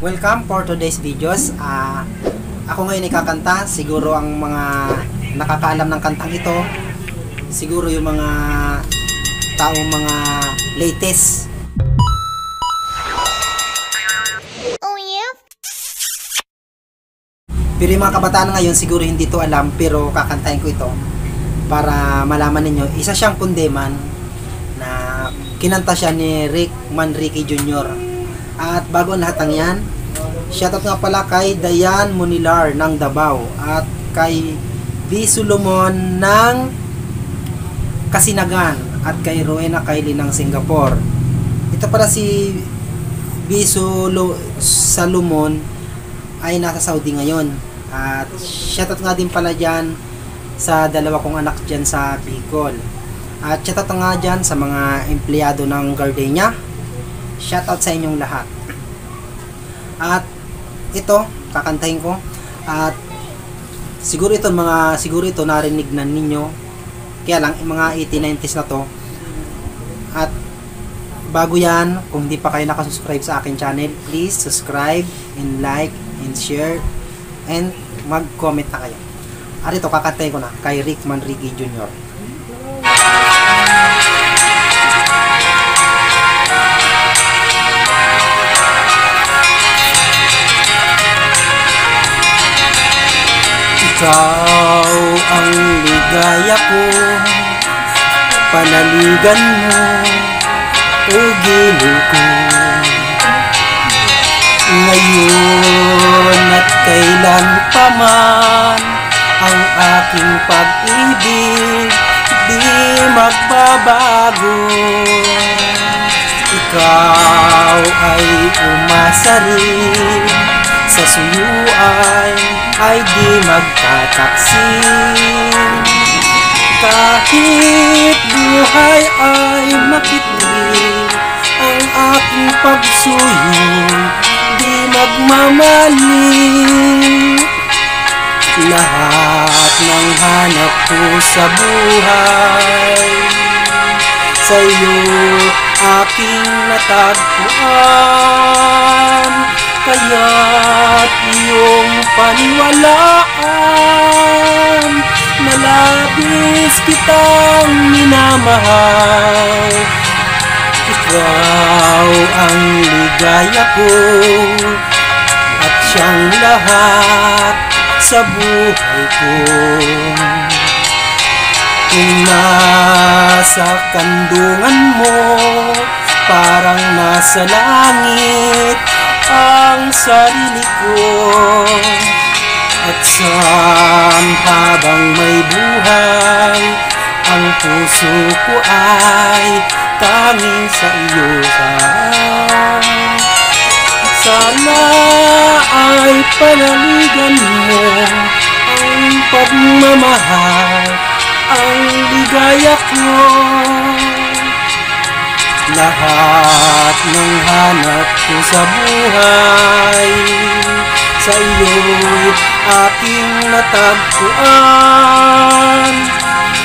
Welcome for today's videos. Ako ngayon ikakanta. Siguro ang mga nakakaalam ng kantang ito, siguro yung mga taong mga latest. Oh yeah? Pero yung mga kabataan ngayon siguro hindi to alam, pero kakantahin ko ito para malaman ninyo. Isa siyang kundeman na kinanta siya ni Rick Manrique Jr. At bago ang lahat ng yan, shoutout nga pala kay Dayan Monilar ng Davao at kay B. Solomon ng Kasinagan at kay Rowena Kylie ng Singapore. Ito pala si B. Solomon ay nasa Saudi ngayon. At shoutout nga din pala dyan sa dalawa kong anak dyan sa Bicol. At shoutout nga dyan sa mga empleyado ng Gardenia. Shoutout sa inyong lahat. At ito, kakantahin ko. At siguro ito narinig na ninyo. Kaya lang, mga 80-90s na to. At bago yan, kung hindi pa kayo nakasubscribe sa akin channel, please subscribe and like and share and mag-comment na kayo. At ito, kakantahin ko na kay Rick Manrique Jr. Ikaw ang ligaya ko, panaligan mo o giliw ko. Ngayon at kailan pa man, ang aking pag-ibig di magbabago. Ikaw ay umasa rin, sa suyuan ay di magtataksin. Kahit buhay ay makitid, ang aking pagsuyo di magmamali. Lahat ng hanap ko sa buhay, sa'yo aking natagpuan. Kaya't iyong paniwalaan na labis kitang minamahal. Ikaw ang ligaya ko at siyang lahat sa buhay ko. Kung nasa kandungan mo, parang nasa langit ang sarili ko. At saan habang may buhay, ang puso ko ay tanging sa iyo. Sana ay panaligan mo ang pagmamahal, ang ligaya ko. Lahat ng hanap ko sa buhay, sa iyo'y aking natagpuan.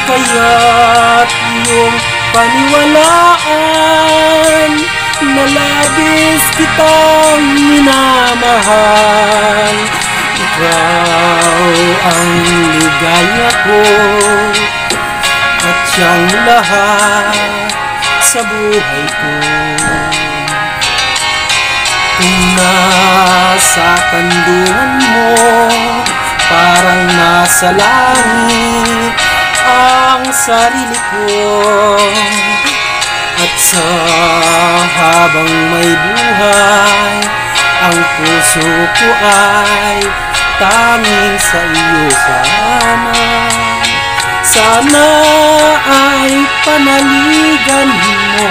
Kaya't iyong paniwalaan na labis kitang minamahal. Ikaw ang ligaya ko at siyang lahat sa buhay ko. Kung nasa kandungan mo, parang nasa langit ang sarili ko. At sa habang may buhay, ang puso ko ay tanging sa iyo. Sana ay panaligan mo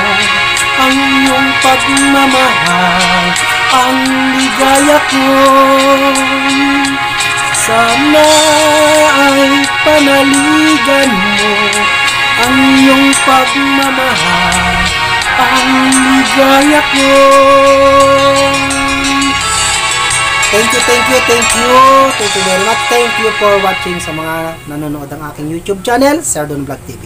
ang iyong pagmamahal, ang ligaya ko. Sana ay panaligan mo ang iyong pagmamahal, ang ligaya ko. Thank you very much. Thank you for watching sa mga nanonood ng aking YouTube channel, Sir Don Vlog TV.